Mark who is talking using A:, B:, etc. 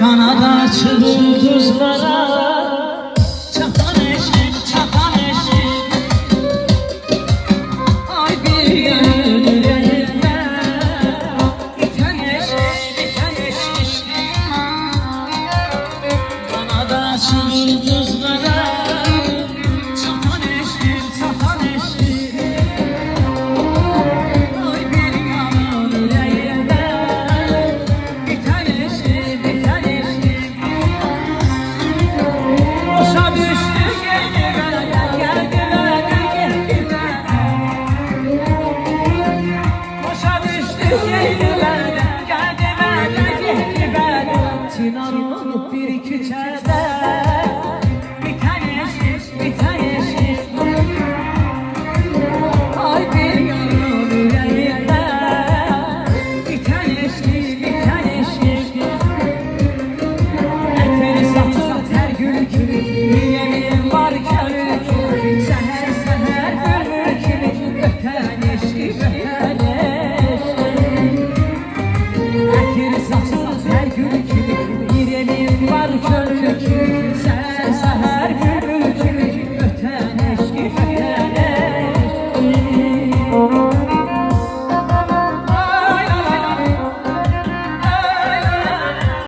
A: Kanada açıp ulduzlara çatan eşik, çatan eşik. Ay bir gönül yüreğinde biten eşik, biten eşik. Kanada açıp ulduzlara çatan eşik, çatan eşik. Ay bir gönül yüreğinde biten eşik, biten eşik. Boşa düştü geldiler, geldiler, geldiler. Boşa düştü geldiler, geldiler, geldiler. Çınar olup bir küçede biten eşik, biten eşik. Ay bir gönül yüreğinde biten eşik, biten eşik. Etleri satır her gün kimi, yemin var körü kimi. Seher seher bülbül kimi, öten eşik, öten eşik. Etleri satır her gün kimi, yemin var körü